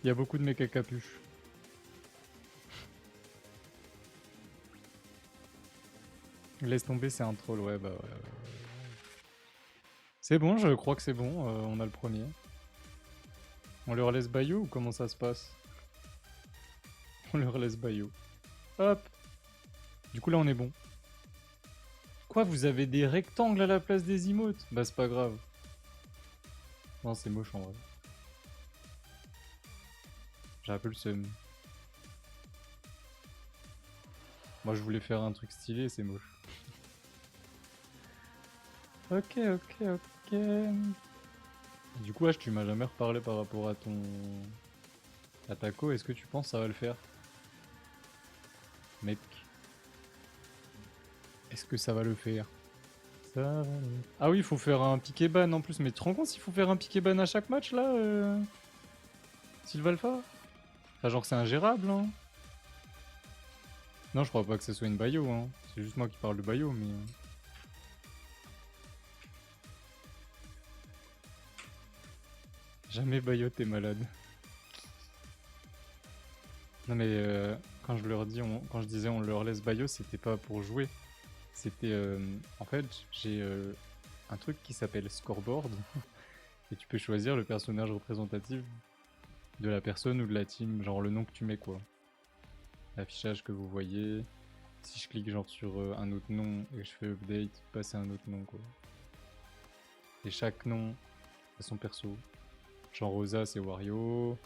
Il y a beaucoup de mecs à capuche. Laisse tomber, c'est un troll, ouais, bah ouais. C'est bon, je crois que c'est bon, on a le premier. On leur laisse Bayou ou comment ça se passe? On leur laisse Bayou. Hop. Du coup là on est bon. Quoi, vous avez des rectangles à la place des emotes? Bah c'est pas grave. Non, c'est moche en vrai. J'ai un peu le seum. Moi je voulais faire un truc stylé, c'est moche. Ok, ok, ok. Du coup, H, tu m'as jamais reparlé par rapport à ton... à ta co, est-ce que tu penses que ça va le faire? Mec. Est-ce que ça va le faire? Ça va le... Ah oui, il faut faire un piqué ban en plus, mais tu te rends compte s'il faut faire un piqué ban à chaque match là Sylvalpha? Enfin genre c'est ingérable hein. Non, je crois pas que ce soit une bayo hein. C'est juste moi qui parle de bayo, mais... Jamais bayo, t'es malade. Non mais quand je leur dis, quand je disais on leur laisse bayo, c'était pas pour jouer. C'était en fait j'ai un truc qui s'appelle scoreboard et tu peux choisir le personnage représentatif de la personne ou de la team, genre le nom que tu mets quoi. L'affichage que vous voyez. Si je clique genre sur un autre nom et que je fais update, passer un autre nom quoi. Et chaque nom a son perso. Genre Rosa c'est Wario.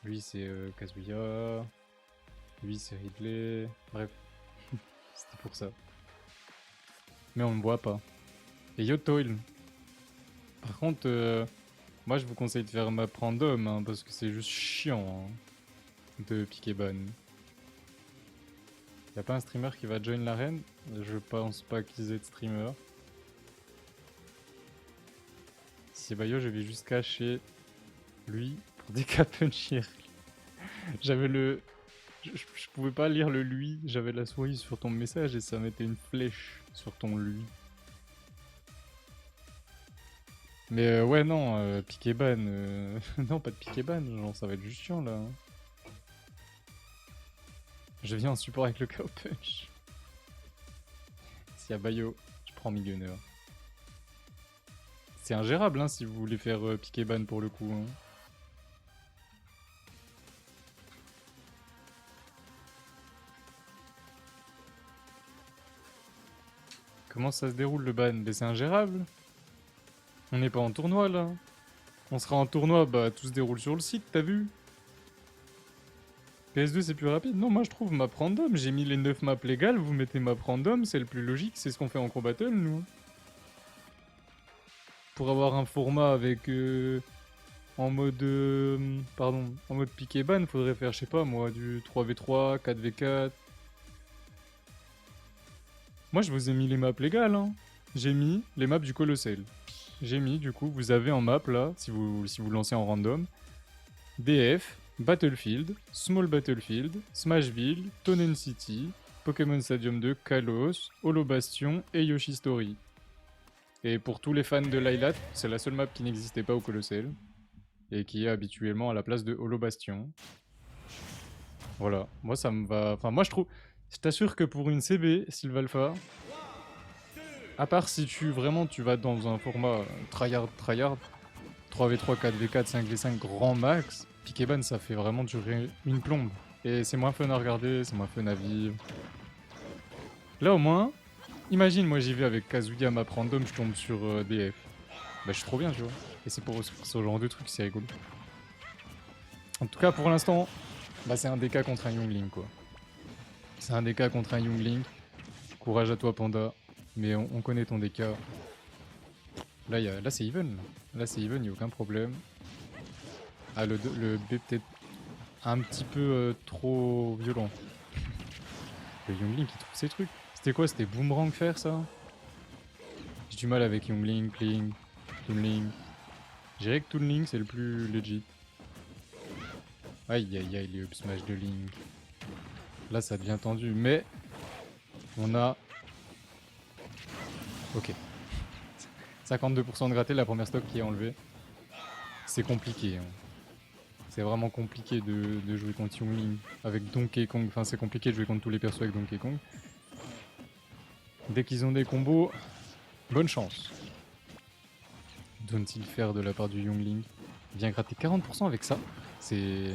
Lui c'est Kazuya. Lui c'est Ridley. Bref, c'était pour ça. Mais on me voit pas. Et Yotoil. Par contre, moi je vous conseille de faire map random hein, parce que c'est juste chiant hein, de piquer ban. Y'a pas un streamer qui va join l'arène? Je pense pas qu'ils aient de streamer. Si c'est Bayo, je vais juste cacher lui pour décapunchir. J'avais le... Je pouvais pas lire le lui, j'avais la souris sur ton message et ça mettait une flèche sur ton lui. Mais ouais non, piqué ban, non pas de piqué ban, genre ça va être juste chiant là. Hein. Je viens en support avec le cow punch. S'il y a Bayo, je prends Millionnaire. C'est ingérable hein, si vous voulez faire piquer ban pour le coup. Hein. Comment ça se déroule le ban? Mais c'est ingérable. On n'est pas en tournoi là. On sera en tournoi, bah tout se déroule sur le site, t'as vu? PS2 c'est plus rapide. Non, moi je trouve map random. J'ai mis les 9 maps légales, vous mettez map random, c'est le plus logique, c'est ce qu'on fait en combat battle nous. Pour avoir un format avec en mode pardon, en mode piqué ban, faudrait faire je sais pas moi du 3v3, 4v4. Moi je vous ai mis les maps légales hein. J'ai mis les maps du Colossal. J'ai mis du coup, vous avez en map là si vous lancez en random DF, Battlefield, Small Battlefield, Smashville, Tonen City, Pokémon Stadium 2, Kalos, Holo Bastion et Yoshi Story. Et pour tous les fans de Lylat, c'est la seule map qui n'existait pas au Colossal et qui est habituellement à la place de Holo Bastion. Voilà, moi ça me va... Enfin moi je trouve... Je t'assure que pour une CB, Sylvalpha, à part si tu vas dans un format tryhard, 3v3, 4v4, 5v5 grand max, Piqueban ça fait vraiment durer une plombe. Et c'est moins fun à regarder, c'est moins fun à vivre. Là au moins, imagine moi j'y vais avec Kazuya map random, je tombe sur DF. Bah je suis trop bien tu vois. Et c'est pour ce genre de truc, c'est rigolo. En tout cas pour l'instant, bah c'est un DK contre un Youngling quoi. C'est un DK contre un Youngling. Courage à toi Panda. Mais on connaît ton DK. Là c'est even. Là c'est even, y'a aucun problème. Ah le B peut-être un petit peu trop violent. Le Youngling qui trouve ses trucs. C'était quoi? C'était Boomerang faire ça? J'ai du mal avec Youngling, Kling, Toonling. Je dirais que Toonling c'est le plus legit. Aïe aïe aïe les up smash de Link. Là ça devient tendu mais on a... Ok. 52% de gratté, la première stock qui est enlevée. C'est compliqué. Hein. C'est vraiment compliqué de jouer contre Youngling avec Donkey Kong. Enfin, c'est compliqué de jouer contre tous les persos avec Donkey Kong. Dès qu'ils ont des combos, bonne chance. Doit-il faire de la part du Youngling? Vient gratter 40% avec ça. C'est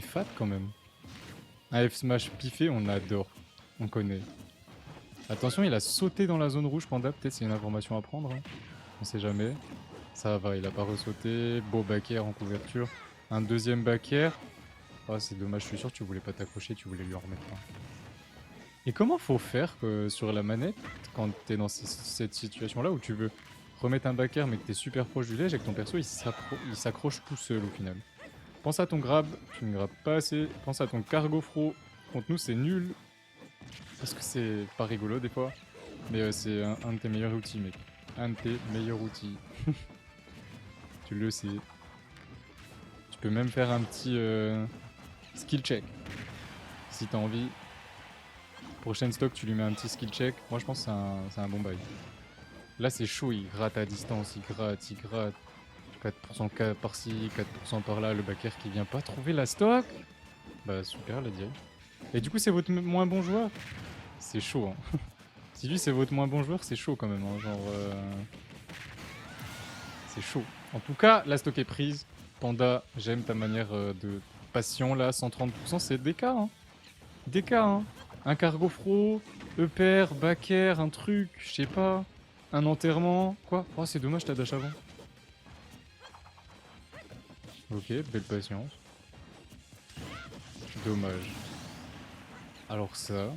fat quand même. Un F smash piffé, on adore. On connaît. Attention, il a sauté dans la zone rouge, Panda. Peut-être c'est une information à prendre. Hein. On sait jamais. Ça va, il a pas ressauté. Beau back air en couverture. Un deuxième back air. Oh, c'est dommage, je suis sûr que tu voulais pas t'accrocher, tu voulais lui en remettre un. Et comment faut faire sur la manette quand t'es dans cette situation-là où tu veux remettre un back air mais que t'es super proche du ledge et que ton perso il s'accroche tout seul au final? Pense à ton grab, tu ne grabes pas assez. Pense à ton cargo fro. Contre nous, c'est nul. Parce que c'est pas rigolo des fois. Mais c'est un de tes meilleurs outils, mec. Un de tes meilleurs outils. Tu le sais. Tu peux même faire un petit skill check. Si t'as envie. Prochaine stock, tu lui mets un petit skill check. Moi, je pense que c'est un bon bail. Là, c'est chaud. Il gratte à distance. Il gratte, il gratte. 4% par-ci, 4% par-là. Le backer qui vient pas trouver la stock. Bah, super, la direct. Et du coup, c'est votre moins bon joueur? C'est chaud, hein. Si lui, c'est votre moins bon joueur, c'est chaud quand même. Hein. Genre. C'est chaud. En tout cas, la stock est prise. Panda, j'aime ta manière de passion là. 130%, c'est DK. Hein. DK, hein. Un cargo fro, EPR, backer, un truc, je sais pas. Un enterrement. Quoi? Oh, c'est dommage, t'as dash avant. Ok, belle patience. Dommage. Alors ça...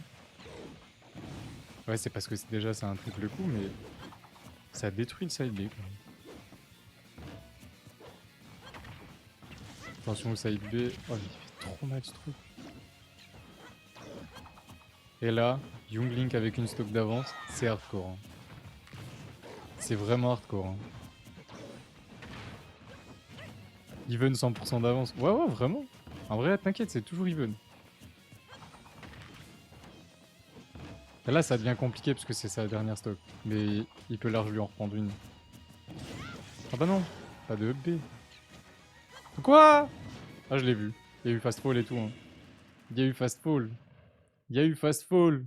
Ouais, c'est parce que déjà c'est un triple coup, mais ça détruit le side B. Attention au side B. Oh, il fait trop mal ce truc. Et là, Younglink avec une stock d'avance, c'est hardcore. Hein. C'est vraiment hardcore. Hein. Even 100% d'avance. Ouais, ouais, vraiment. En vrai, t'inquiète, c'est toujours even. Et là, ça devient compliqué parce que c'est sa dernière stock. Mais il peut large lui en reprendre une. Ah bah non, pas de B. Quoi? Ah, je l'ai vu. Il y a eu fast fall et tout. Hein. Il y a eu fast fall. Il y a eu fast fall.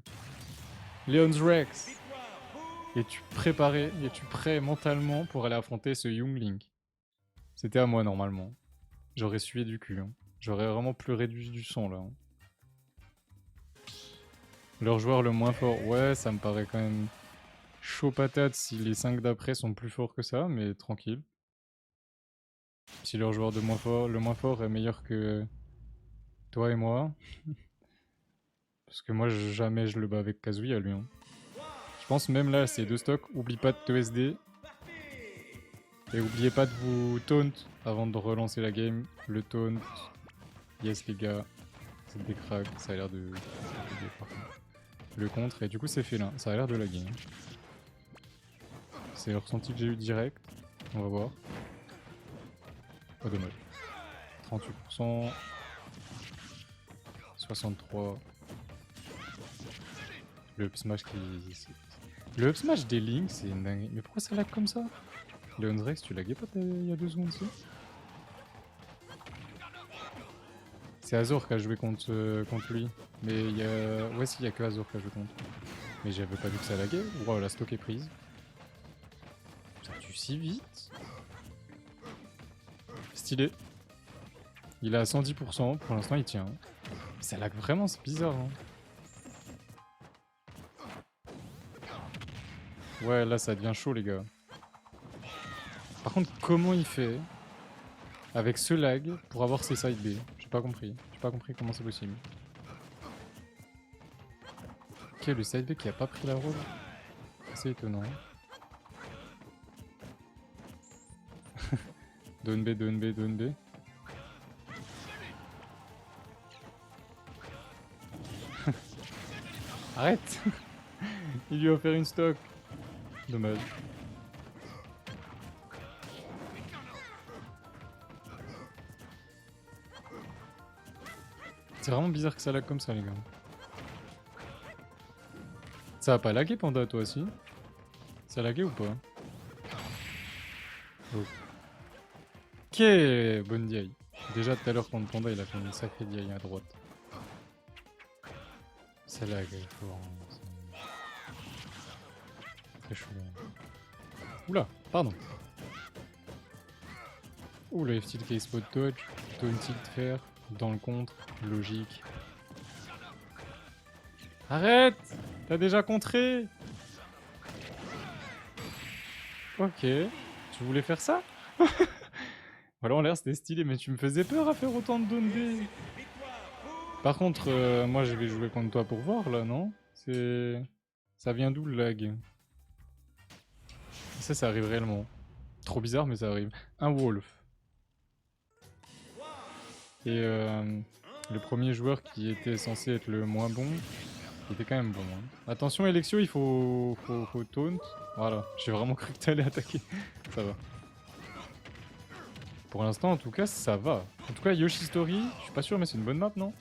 Leon's Rex. Es-tu préparé? Es-tu prêt mentalement pour aller affronter ce Youngling? C'était à moi normalement. J'aurais sué du cul. Hein. J'aurais vraiment pleuré du son là. Hein. Leur joueur le moins fort. Ouais, ça me paraît quand même chaud patate si les 5 d'après sont plus forts que ça, mais tranquille. Si leur joueur le moins fort est meilleur que toi et moi. Parce que moi, jamais je le bats avec Kazuya, lui. Hein. Je pense même là, ces deux stocks, oublie pas de te SD. Et oubliez pas de vous taunt avant de relancer la game. Le taunt. Yes, les gars. C'est des cracks. Ça a l'air de... Le contre. Et du coup, c'est fait là. Ça a l'air de laguer. C'est le ressenti que j'ai eu direct. On va voir. Oh, dommage. 38%. 63. Le up smash qui... Le up smash des Link, c'est une dinguerie. Mais pourquoi ça lag comme ça? Leon's Rex, tu laguais pas il y a 2 secondes, ça? C'est Azor qui a joué contre lui. Mais il y a... Ouais, si, il y a que Azor qui a joué contre. Mais j'avais pas vu que ça laguait. Wow, la stock est prise. Ça tue si vite. Stylé. Il est à 110%. Pour l'instant, il tient. Mais ça lag vraiment, c'est bizarre. Hein. Ouais, là, ça devient chaud, les gars. Par contre, comment il fait avec ce lag pour avoir ses side B? J'ai pas compris. J'ai pas compris comment c'est possible. Ok, le side B qui a pas pris la roll. C'est étonnant. Down B, down B, down B. Arrête. Il lui a offert une stock. Dommage. C'est vraiment bizarre que ça lag comme ça, les gars. Ça a pas lagué, Panda, toi aussi? Ça a lagué ou pas? Ok, bonne DI. Déjà tout à l'heure contre Panda, il a fait une sacrée diaille à droite. Celle-là, elle est fort. Très chaud. Oula, pardon. Ouh, le F-tilt spot dodge, taunt tilt faire, dans le contre, logique. Arrête! T'as déjà contré! Ok. Tu voulais faire ça? Voilà, en l'air c'était stylé, mais tu me faisais peur à faire autant de down B. Par contre, moi je vais jouer contre toi pour voir là, non? C'est... Ça vient d'où le lag? Ça arrive réellement. Trop bizarre, mais ça arrive. Un Wolf. Et le premier joueur qui était censé être le moins bon, il était quand même bon. Hein. Attention, Elexio, il faut taunt. Voilà, j'ai vraiment cru que t'allais attaquer. Ça va. Pour l'instant, en tout cas, ça va. En tout cas, Yoshi Story, je suis pas sûr, mais c'est une bonne map, non?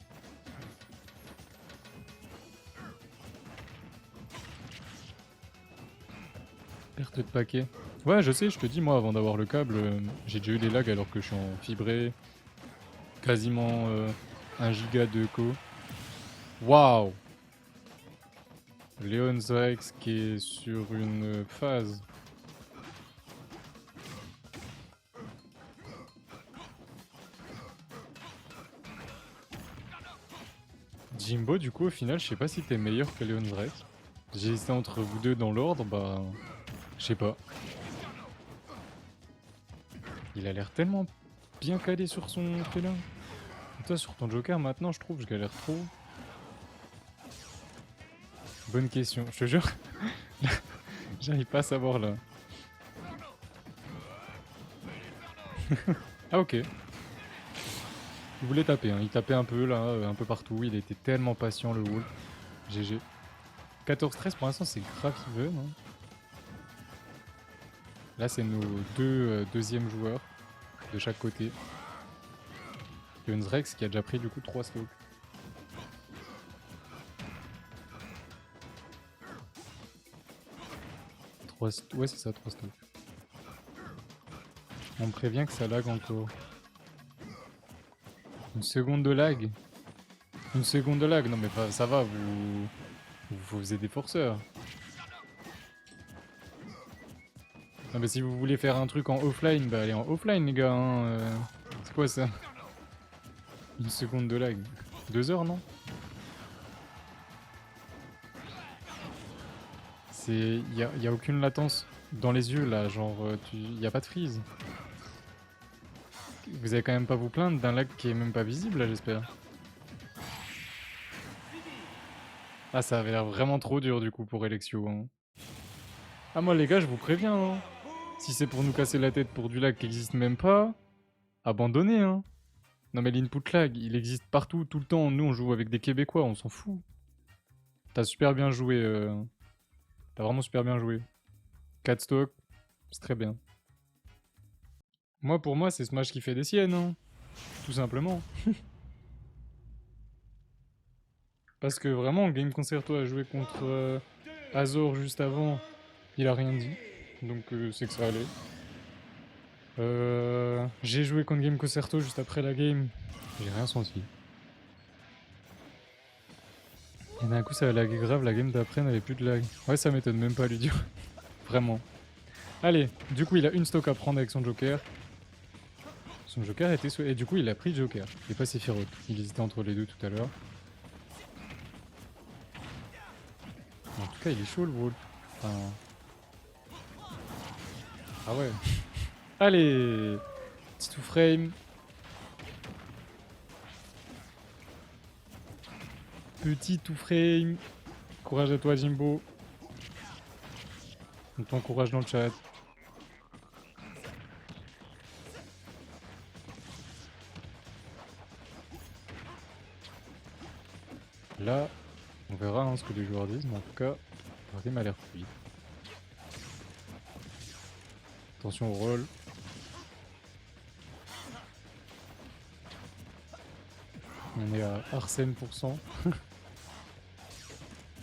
Perte de paquet. Ouais, je sais, je te dis, moi, avant d'avoir le câble, j'ai déjà eu des lags alors que je suis en fibré. Quasiment 1 giga de co. Waouh! Leon's Rex qui est sur une phase. Jimbo, du coup, au final, je sais pas si t'es meilleur que Leon's Rex. J'ai hésité entre vous deux dans l'ordre, bah... Je sais pas. Il a l'air tellement bien calé sur son félin. Toi, sur ton Joker, maintenant, je trouve, je galère trop. Bonne question, je te jure. J'arrive pas à savoir, là. Ah, ok. Il voulait taper, hein. Il tapait un peu, là, un peu partout. Il était tellement patient, le Wolf. GG. 14-13, pour l'instant, c'est grave even. Hein. Là, c'est nos deux deuxièmes joueurs de chaque côté. Leon's Rex qui a déjà pris du coup 3 stocks. Ouais, c'est ça, 3 stocks. On me prévient que ça lag encore. Une seconde de lag. Une seconde de lag. Non mais ça va, vous faisiez des forceurs. Non mais si vous voulez faire un truc en offline, bah allez en offline les gars. Hein, C'est quoi ça? Une seconde de lag. 2 heures non? C'est... Y a aucune latence dans les yeux là, genre y a pas de freeze. Vous allez quand même pas vous plaindre d'un lag qui est même pas visible là, j'espère. Ah, ça avait l'air vraiment trop dur du coup pour Elexio. Hein. Ah, moi les gars, je vous préviens. Hein. Si c'est pour nous casser la tête pour du lag qui existe même pas, abandonnez. Hein. Non, mais l'input lag, il existe partout, tout le temps. Nous, on joue avec des Québécois, on s'en fout. T'as super bien joué. T'as vraiment super bien joué. 4 stocks, c'est très bien. Moi, pour moi, c'est Smash qui fait des siennes. Hein. Tout simplement. Parce que vraiment, Game Concerto a joué contre Azor juste avant. Il a rien dit. Donc c'est que ça allait. J'ai joué contre Game Concerto juste après la game. J'ai rien senti. Et d'un coup ça a lagué grave, la game d'après n'avait plus de lag. Ouais, ça m'étonne même pas lui dire. Vraiment. Allez, du coup il a une stock à prendre avec son Joker. Son Joker était et du coup il a pris Joker. Il est pas Sephiroth. Il hésitait entre les deux tout à l'heure. En tout cas il est chaud le Wolf. Enfin... Ah ouais. Allez, petit two frame. Petit tout frame. Courage à toi Jimbo. On t'encourage dans le chat. Là, on verra hein, ce que les joueurs disent, mais en tout cas, la game a l'air fluide. Attention au roll. On est à Arsène %.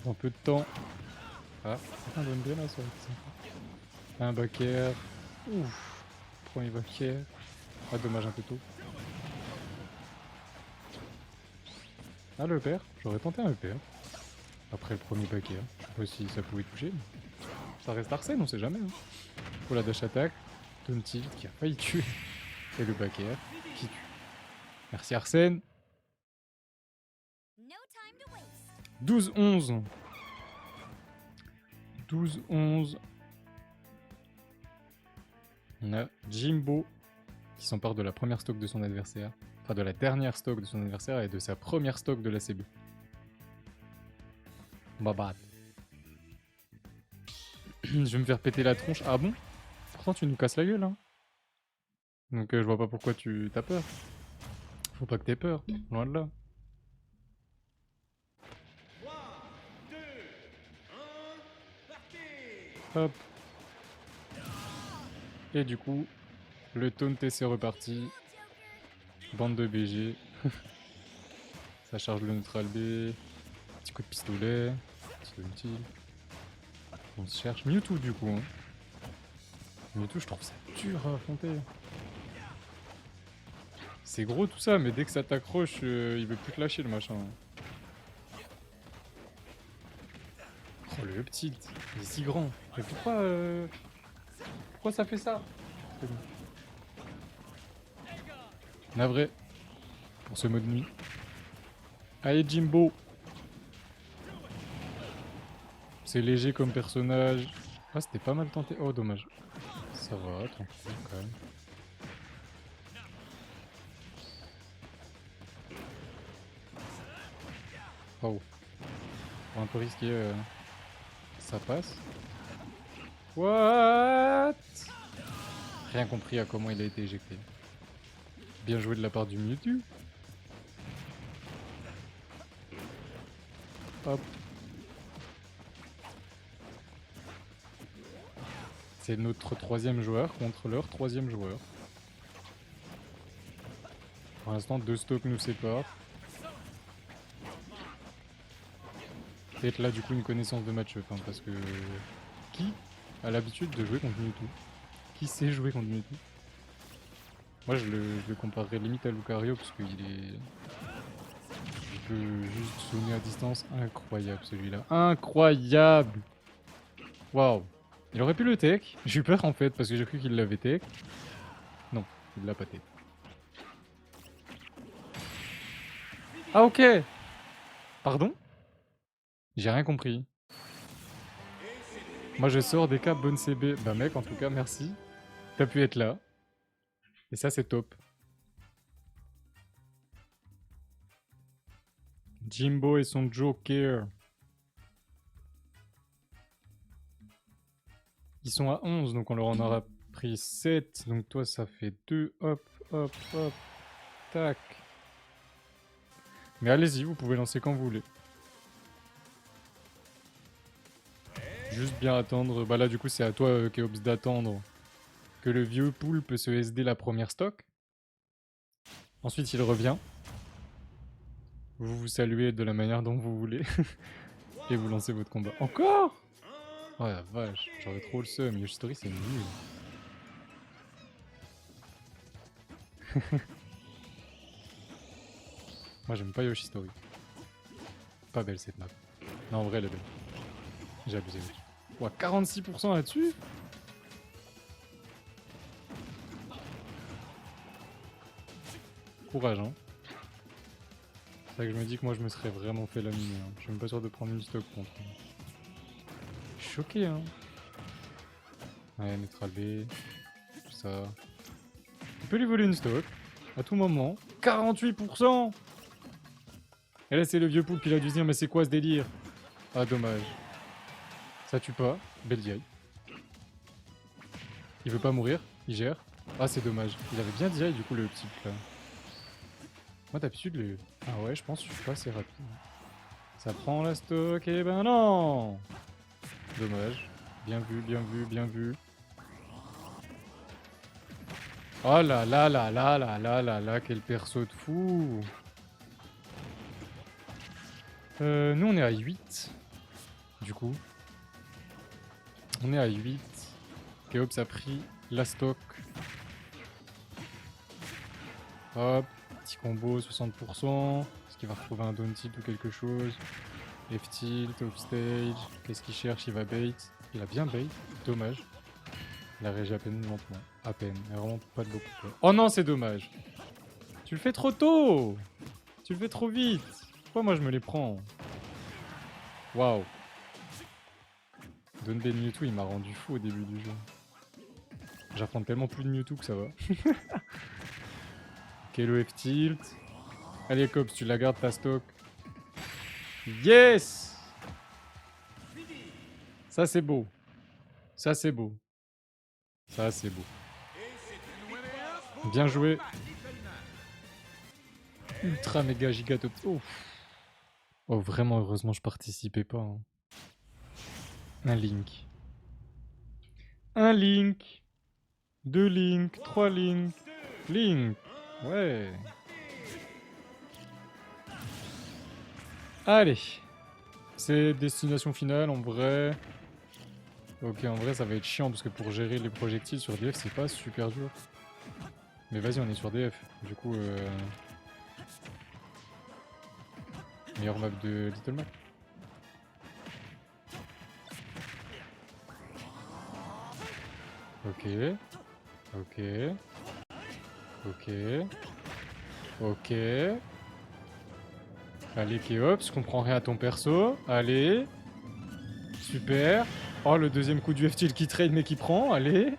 Dans peu de temps. Ah, on donne bien là, ça va être sympa. Un backer. Ouf. Premier backer. Ah, dommage, un peu tôt. Ah, le père. J'aurais tenté un EPR. Après le premier paquet. Hein. Je sais pas si ça pouvait toucher. Mais... ça reste Arsène, on sait jamais. Hein. Pour la dash attack. Taunt tilt qui a failli tuer. Et le backer qui tue. Merci Arsène. 12-11. 12-11. On a Jimbo qui s'empare de la première stock de son adversaire. Enfin, de la dernière stock de son adversaire et de sa première stock de la CB. Babat. Je vais me faire péter la tronche. Ah bon? Pourtant, tu nous casses la gueule, hein. Donc, je vois pas pourquoi tu t'as peur. Faut pas que t'aies peur. Loin de là. Hop. Et du coup, le taunt c'est reparti. Bande de BG. Ça charge le neutral B. Petit coup de pistolet. Petit ulti. On se cherche Mewtwo du coup. Hein. Mewtwo, je trouve ça dur à affronter. C'est gros tout ça, mais dès que ça t'accroche, il veut plus te lâcher le machin. Oh le petit, il est si grand. Mais pourquoi ça fait ça? Navré pour ce mode nuit. Allez Jimbo. C'est léger comme personnage. Ah c'était pas mal tenté. Oh dommage. Ça va, tranquille quand même. Oh. Pour un peu risqué, ça passe. What? Rien compris à comment il a été éjecté. Bien joué de la part du Mewtwo. Hop. C'est notre troisième joueur contre leur troisième joueur. Pour l'instant, 2 stocks nous séparent. Peut-être là du coup une connaissance de match-up, hein, parce que... Qui a l'habitude de jouer contre Mewtwo? Qui sait jouer contre Mewtwo? Moi je le comparerais limite à Lucario, parce qu'il est... Il peut juste zoner à distance. Incroyable celui-là. Incroyable! Waouh! Il aurait pu le tech. J'ai eu peur en fait, parce que j'ai cru qu'il l'avait tech. Non, il l'a pas tech. Ah ok! Pardon? J'ai rien compris. Moi je sors des cas bonne CB. Bah mec, en tout cas, merci. T'as pu être là. Et ça c'est top. Jimbo et son Joker. Ils sont à 11, donc on leur en aura pris 7. Donc toi ça fait 2. Hop, hop, hop. Tac. Mais allez-y, vous pouvez lancer quand vous voulez. Juste bien attendre. Bah là du coup c'est à toi Keops d'attendre que le vieux poulpe se SD la première stock. Ensuite il revient. Vous vous saluez de la manière dont vous voulez. Et vous lancez votre combat. Encore? Oh la vache, j'aurais trop le seum. Yoshitori c'est nul. Moi j'aime pas Yoshitori. Pas belle cette map. Non en vrai elle est belle. J'ai abusé là-dessus. Ouah, 46% là-dessus? Courage hein. C'est vrai que je me dis que moi je me serais vraiment fait laminer. Hein. Je suis même pas sûr de prendre une stock contre. Je suis choqué hein. Ouais, neutral B. Tout ça. On peut lui voler une stock. À tout moment. 48%! Et là c'est le vieux poulpe, il a dû se dire mais c'est quoi ce délire? Ah dommage. Ça tue pas. Belle DI. Il veut pas mourir. Il gère. Ah c'est dommage. Il avait bien DI du coup le petit là. Moi d'habitude le... Ah ouais je pense que je suis pas assez rapide. Ça prend la stock et ben non. Dommage. Bien vu, bien vu, bien vu. Oh là là là là là là là là, quel perso de fou. Nous on est à 8. Du coup. On est à 8. Keops a pris la stock. Hop. petit combo 60%. Est-ce qu'il va retrouver un down tilt ou quelque chose? F-tilt, upstage. Qu'est-ce qu'il cherche? Il va bait. Il a bien bait. Dommage. Il a réagi à peine lentement. À peine. Il n'y a vraiment pas de beaucoup. Oh non, c'est dommage. Tu le fais trop tôt. Tu le fais trop vite. Pourquoi moi je me les prends? Waouh. Donbei Mewtwo, il m'a rendu fou au début du jeu. J'apprends tellement plus de Mewtwo que ça va. Kelo F-tilt. Allez, Cops, tu la gardes ta stock. Yes! Ça, c'est beau. Ça, c'est beau. Ça, c'est beau. Bien joué. Ultra méga giga top. Oh. Oh, vraiment, heureusement, je participais pas. Hein. Un Link. Un Link. 2 Link. 3 Link. Link. Ouais. Allez. C'est destination finale, en vrai. Ok, en vrai, ça va être chiant, parce que pour gérer les projectiles sur DF, c'est pas super dur. Mais vas-y, on est sur DF. Du coup, meilleure map de Little Mac. Ok. Ok. Ok. Ok. Allez, Keops, je comprends rien à ton perso. Allez. Super. Oh, le deuxième coup du F-tilt qui trade mais qui prend. Allez.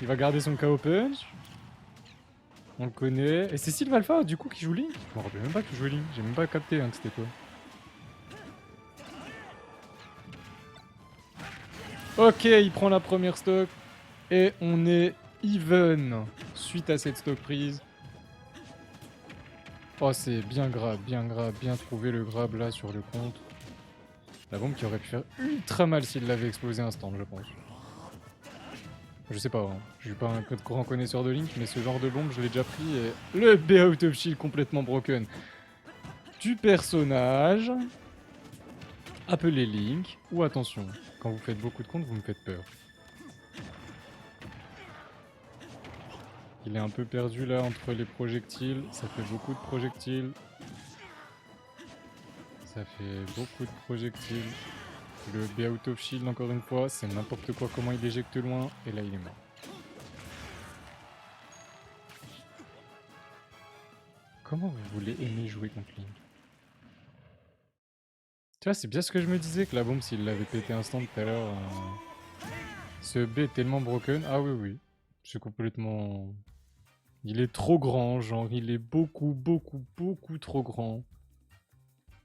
Il va garder son KO punch. On le connaît. Et c'est Sylve Alpha, du coup, qui joue Link? Je me rappelle même pas qu'il jouait Link. J'ai même pas capté hein, que c'était toi. Ok, il prend la première stock. Et on est even suite à cette stock prise. Oh, c'est bien grave, bien trouvé le grab là sur le compte. La bombe qui aurait pu faire ultra mal s'il l'avait explosé instant, je pense. Je sais pas, hein. Je suis pas un grand connaisseur de Link, mais ce genre de bombe, je l'ai déjà pris et le B out of shield complètement broken. Du personnage. Appelez Link. Ou attention, quand vous faites beaucoup de comptes, vous me faites peur. Il est un peu perdu là entre les projectiles. Ça fait beaucoup de projectiles. Ça fait beaucoup de projectiles. Le B out of shield encore une fois. C'est n'importe quoi comment il éjecte loin. Et là il est mort. Comment vous voulez aimer jouer contre Link? Tu vois, c'est bien ce que je me disais que la bombe, s'il l'avait pété instant tout à l'heure. Ce B est tellement broken. Ah oui, oui. C'est complètement. Il est trop grand, genre, il est beaucoup trop grand.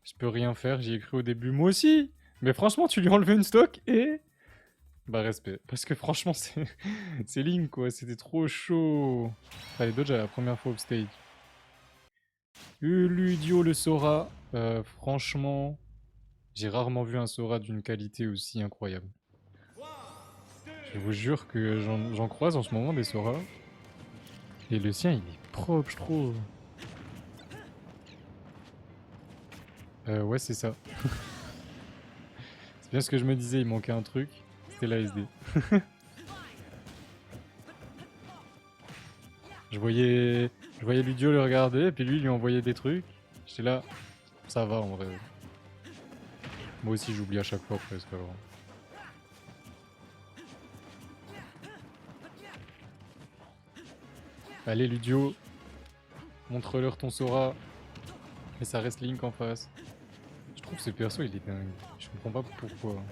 Je peux rien faire, j'y ai cru au début. Moi aussi! Mais franchement, tu lui as enlevé une stock et. Bah, respect. Parce que franchement, c'est. C'est Link, quoi. C'était trop chaud. Allez, dodge à la première fois upstage. Ludio le Sora. Franchement, j'ai rarement vu un Sora d'une qualité aussi incroyable. Je vous jure que j'en croise en ce moment des Sora. Et le sien, il est propre, je trouve. Ouais, c'est ça. C'est bien ce que je me disais, il manquait un truc. C'était l'ASD. je voyais Ludio le regarder, et puis lui envoyait des trucs. J'étais là, ça va en vrai. Moi aussi, j'oublie à chaque fois presque. Alors. Allez, Ludio, montre-leur ton Sora. Mais ça reste Link en face. Je trouve ce perso, il est dingue. Je comprends pas pourquoi.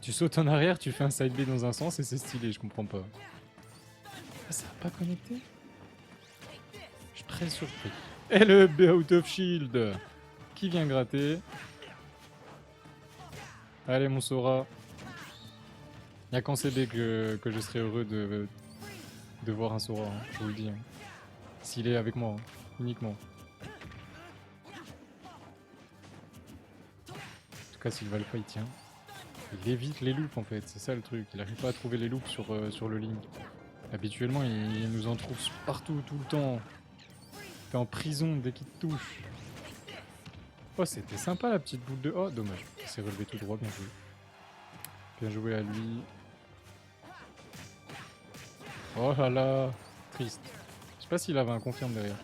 Tu sautes en arrière, tu fais un side B dans un sens et c'est stylé, je comprends pas. Ah, ça a pas connecté? Je suis très surpris. Et le B out of shield qui vient gratter. Allez mon Sora. Y'a qu'en CB que je serais heureux de voir un Sora, hein, je vous le dis. Hein. S'il est avec moi, hein, uniquement. En tout cas, s'il va le fight, tient. Il évite les loops en fait, c'est ça le truc. Il arrive pas à trouver les loops sur le Link. Habituellement, il nous en trouve partout, tout le temps. T'es en prison dès qu'il te touche. Oh, c'était sympa la petite boule de... Oh, dommage. Il s'est relevé tout droit, bien joué. Bien joué à lui. Oh là là. triste. Je sais pas s'il avait un confirme derrière.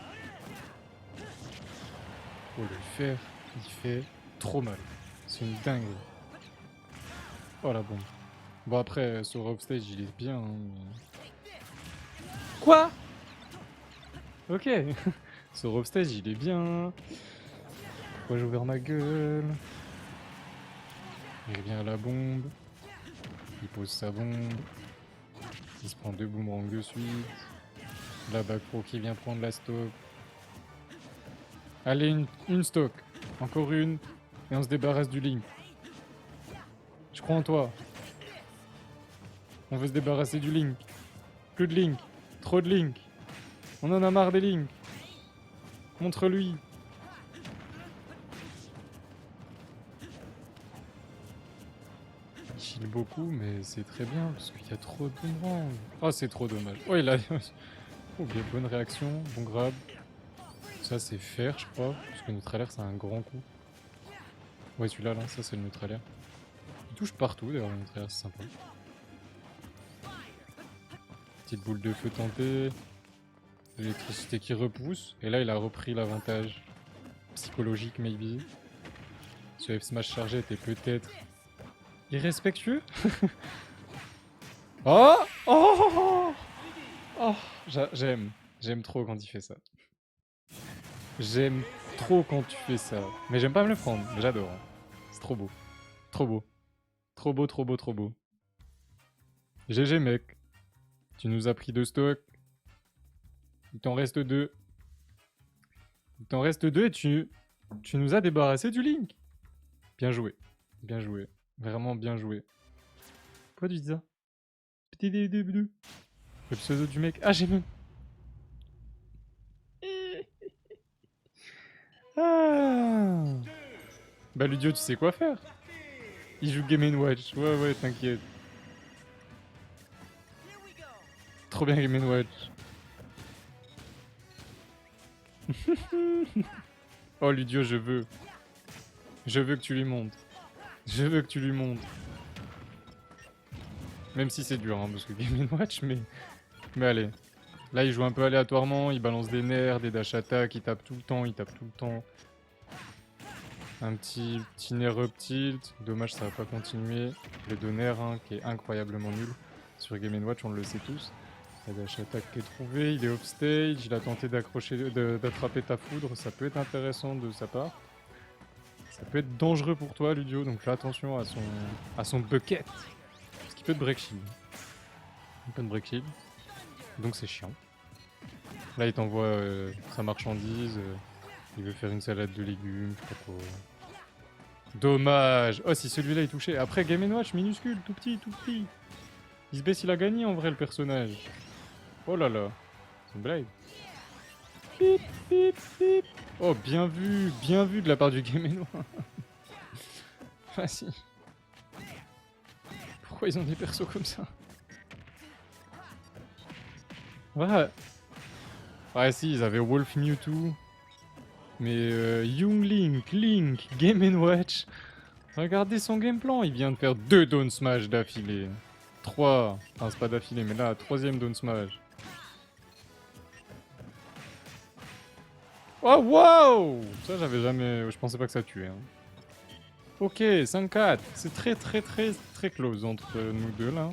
Oh, le fer, il fait trop mal. C'est une dinguerie. Oh la bombe. Bon après, sur Offstage, il est bien. Hein, mais... Quoi? Ok. Sur Offstage, il est bien. Pourquoi j'ai ouvert ma gueule? Il revient à la bombe. Il pose sa bombe. Il se prend 2 boomerangs de suite. La back pro qui vient prendre la stock. Allez, une stock. Encore une. Et on se débarrasse du Link. Je crois en toi. On veut se débarrasser du Link. Plus de Link. Trop de Link. On en a marre des Link. Montre-lui. Il chill beaucoup, mais c'est très bien parce qu'il y a trop de boomerangs. Oh, c'est trop dommage. Oh, il a. Ok, bonne réaction, bon grab. Ça, c'est fer, je crois. Parce que notre alerte, c'est un grand coup. Ouais, celui-là, là, ça, c'est le neutre alerte. Il touche partout, d'ailleurs, le neutre alerte, c'est sympa. Petite boule de feu tentée. L'électricité qui repousse. Et là, il a repris l'avantage psychologique, maybe. Ce F-Smash chargé était peut-être irrespectueux. Oh, oh, oh, j'aime. J'aime trop quand il fait ça. J'aime trop quand tu fais ça. Mais j'aime pas me le prendre. J'adore. C'est trop beau. Trop beau. Trop beau, trop beau, trop beau. GG, mec. Tu nous as pris 2 stocks. Il t'en reste 2. Il t'en reste 2 et tu nous as débarrassé du Link. Bien joué. Bien joué. Vraiment bien joué. Pourquoi tu dis ça? Petit début. Le pseudo du mec. Ah, j'ai même... Ah. Bah, Ludio, tu sais quoi faire. Il joue Game & Watch. Ouais, t'inquiète. Trop bien Game & Watch. Oh, Ludio, je veux. Je veux que tu lui montres. Je veux que tu lui montres. Même si c'est dur, hein, parce que Game & Watch, mais allez. Là, il joue un peu aléatoirement, il balance des nerfs, des dash attack, il tape tout le temps, Un petit nerf up tilt. Dommage, ça va pas continuer. Le 2 nerfs, hein, qui est incroyablement nul. Sur Game & Watch, on le sait tous. La dash attack qui est trouvé, il est off stage, il a tenté d'attraper ta foudre, ça peut être intéressant de sa part. Ça peut être dangereux pour toi, Ludio, donc fais attention à son bucket. Parce qu'il peut te break shield. Il peut te break shield. Donc c'est chiant. Là, il t'envoie sa marchandise. Il veut faire une salade de légumes, je sais pas quoi. Dommage. Oh, si celui-là est touché. Après, Game & Watch, minuscule, tout petit. Il se baisse, il a gagné en vrai, le personnage. Oh là là. C'est une blague. Pip, pip, pip. Oh, bien vu de la part du Game & Watch. Vas-y. Pourquoi ils ont des persos comme ça? Ouais, si, ils avaient Wolf Mewtwo. Mais Young Link, Game & Watch. Regardez son game plan, il vient de faire 2 down smash d'affilée. 3. Enfin, c'est pas d'affilée, mais là, 3ème down smash. Oh, wow! Ça, j'avais jamais... Je pensais pas que ça tuait. Hein. Ok, 5-4. C'est très close entre nous deux, là.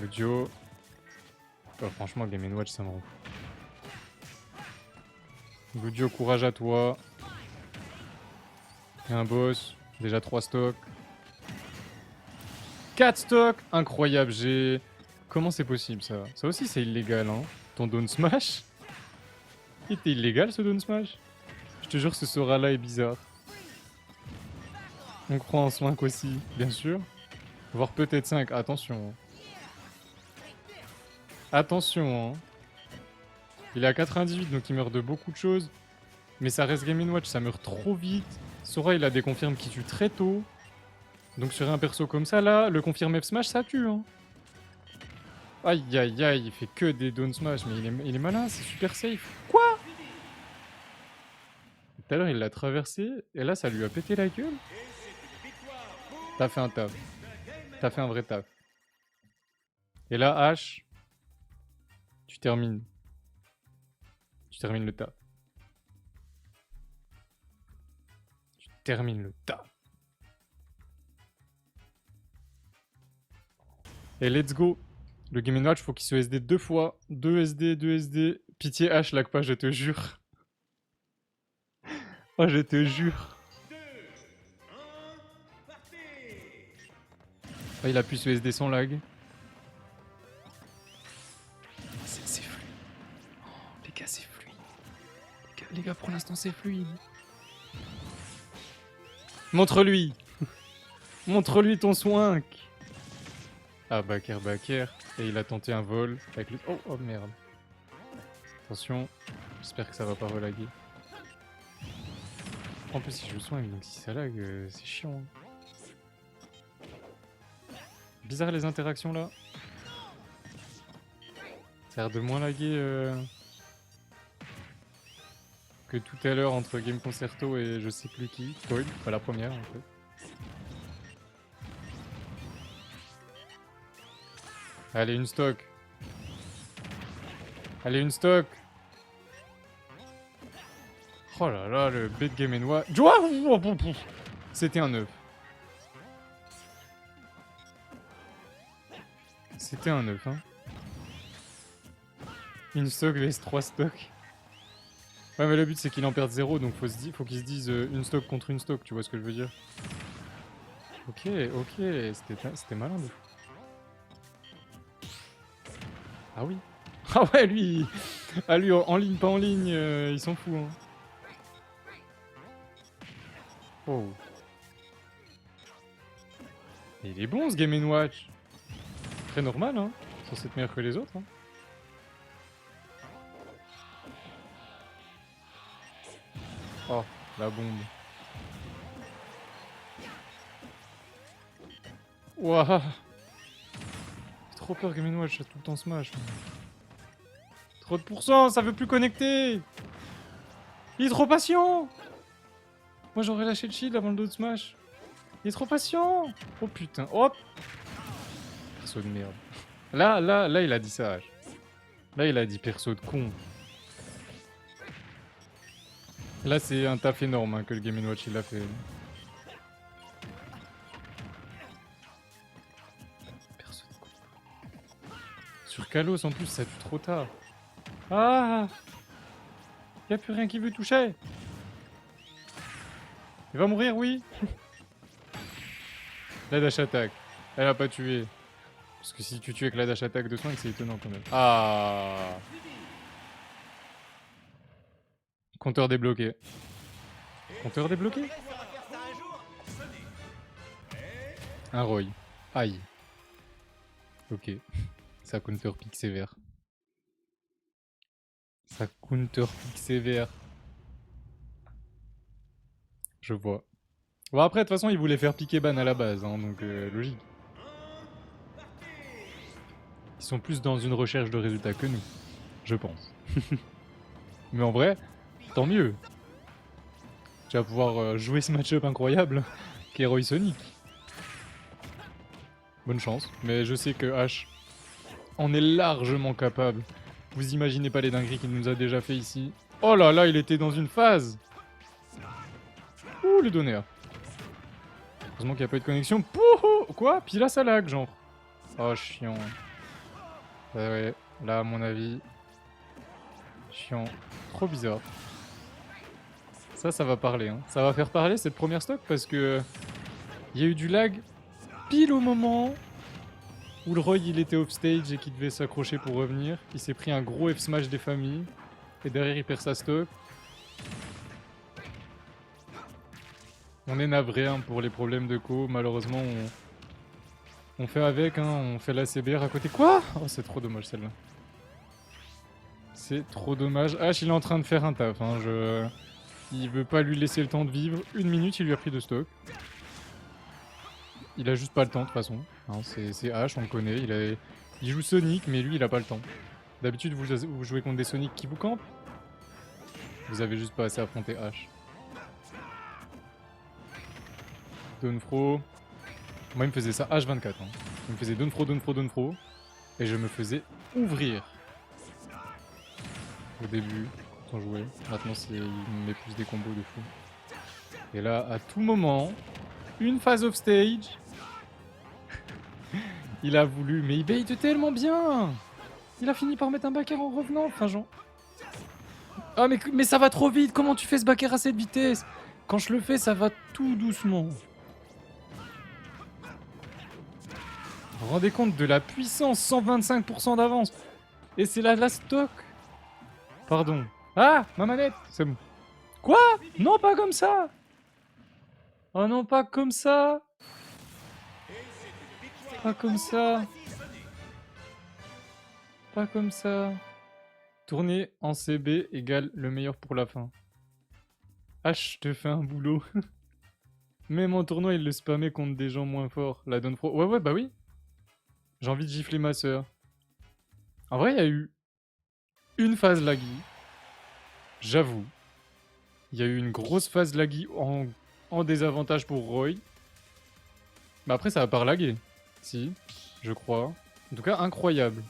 Le duo. Oh, franchement, Game & Watch, ça me rend fou. Ludio, courage à toi. Et un boss. Déjà 3 stocks. 4 stocks. Incroyable, j'ai... Comment c'est possible, ça? Ça aussi, c'est illégal, hein. Ton down smash? Il était illégal, ce down smash? Je te jure, ce Sora-là est bizarre. On croit en Swink aussi, bien sûr. Voire peut-être 5. Attention. Attention, hein. Il est à 98, donc il meurt de beaucoup de choses. Mais ça reste Game & Watch, ça meurt trop vite. Sora, il a des confirmes qui tuent très tôt. Donc sur un perso comme ça, là, le confirme F-Smash, ça tue, hein. Aïe, aïe, aïe, il fait que des down smash, mais il est malin, c'est super safe. Quoi? Tout à l'heure, il l'a traversé, et là, ça lui a pété la gueule. T'as fait un taf. T'as fait un vrai taf. Et là, H... Tu termines. Tu termines le tas. Tu termines le tas. Et let's go. Le Game & Watch, faut qu'il se SD 2 fois. 2 SD, 2 SD. Pitié H, lag pas, je te jure. Oh, je te jure. Oh, il a pu se SD sans lag. C'est fluide. Oh, les gars, c'est fluide. Les gars, pour l'instant, c'est fluide. Montre-lui. Montre-lui ton swing. Ah, backer. Et il a tenté un vol avec le... Oh, oh merde. Attention. J'espère que ça va pas relaguer. En plus, si je swing, donc si ça lag, c'est chiant. Bizarre les interactions là. Ça a l'air de moins laguer que tout à l'heure entre Game Concerto et je sais plus qui. Toy, pas la première en fait. Allez, une stock. Allez, une stock. Oh là là, le bête Game & Watch. C'était un 9. C'était un 9, hein. Une stock vs 3 stocks. Ouais, mais le but c'est qu'il en perde 0, donc faut qu'il se dise une stock contre une stock, tu vois ce que je veux dire. Ok, c'était malin de fou. Ah oui. Ah ouais, lui, ah lui en ligne, pas en ligne, il s'en fout. Hein. Oh. Et il est bon ce Game & Watch. Très normal, hein. Censé être meilleur que les autres. Hein. Oh, la bombe. Ouah. J'ai trop peur Game & Watch, tout le temps smash. Trop de pourcents, ça veut plus connecter. Il est trop patient. Moi j'aurais lâché le shield avant le dos de smash. Il est trop patient. Oh putain, hop. Perso de merde. Là, il a dit ça. Là, il a dit perso de con. Là, c'est un taf énorme hein, que le Game & Watch il a fait. Perso de con. Sur Kalos en plus, ça tue trop tard. Ah! Y'a plus rien qui veut toucher. Il va mourir, oui. La dash attack. Elle a pas tué. Parce que si tu tues avec la dash attack de soin, c'est étonnant quand même. Ah! Compteur débloqué. Compteur débloqué? Un Roy. Aïe. Ok. Ça counter pique sévère. Ça counter pique sévère. Je vois. Bon après, de toute façon, il voulait faire piquer ban à la base, hein, donc logique. Ils sont plus dans une recherche de résultats que nous, je pense. Mais en vrai, tant mieux. Tu vas pouvoir jouer ce match-up incroyable qu'est Roy Sonic. Bonne chance, mais je sais que H en est largement capable. Vous imaginez pas les dingueries qu'il nous a déjà fait ici. Oh là là, il était dans une phase. Ouh, le donner. Heureusement qu'il n'y a pas eu de connexion. Pouhou. Quoi? Puis là, ça lag, genre. Oh, chiant. Ouais, là, à mon avis... Chiant. Trop bizarre. Ça va parler. Hein. Ça va faire parler cette première stock parce que... Il y a eu du lag pile au moment où le Roy il était offstage et qu'il devait s'accrocher pour revenir. Il s'est pris un gros F-smash des familles. Et derrière, il perd sa stock. On est navré hein, pour les problèmes de co. Malheureusement, on fait avec. Hein, on fait la CBR à côté. Quoi? Oh, c'est trop dommage celle-là. C'est trop dommage. H, il est en train de faire un taf. Hein, il veut pas lui laisser le temps de vivre. 1 minute, il lui a pris de stock. Il a juste pas le temps de toute façon. Hein, c'est H, on le connaît. Il joue Sonic, mais lui, il a pas le temps. D'habitude, vous jouez contre des Sonic qui vous campent. Vous avez juste pas assez affronté H. Donfro. Moi, il me faisait ça H24. Hein. Il me faisait Donfro. Et je me faisais ouvrir. au début, quand on jouait. Maintenant, il met plus des combos de fou. Et là, à tout moment, une phase off stage, il a voulu, mais il bait tellement bien. Il a fini par mettre un backer en revenant, enfin genre. Ah mais ça va trop vite, comment tu fais ce backer à cette vitesse? Quand je le fais, ça va tout doucement. Vous vous rendez compte de la puissance, 125% d'avance. Et c'est la stock. Pardon. Ah, ma manette. C'est bon. Quoi? Non, pas comme ça. Oh non, pas comme ça. Pas comme ça. Pas comme ça. Tourner en CB égale le meilleur pour la fin. H te fait un boulot. Même en tournoi, il le spammait contre des gens moins forts. La donne pro. Ouais, bah oui. J'ai envie de gifler ma sœur. En vrai, il y a eu une phase laggy. J'avoue. Il y a eu une grosse phase laggy en désavantage pour Roy. Mais après, ça a pas lagué. Si, je crois. En tout cas, incroyable.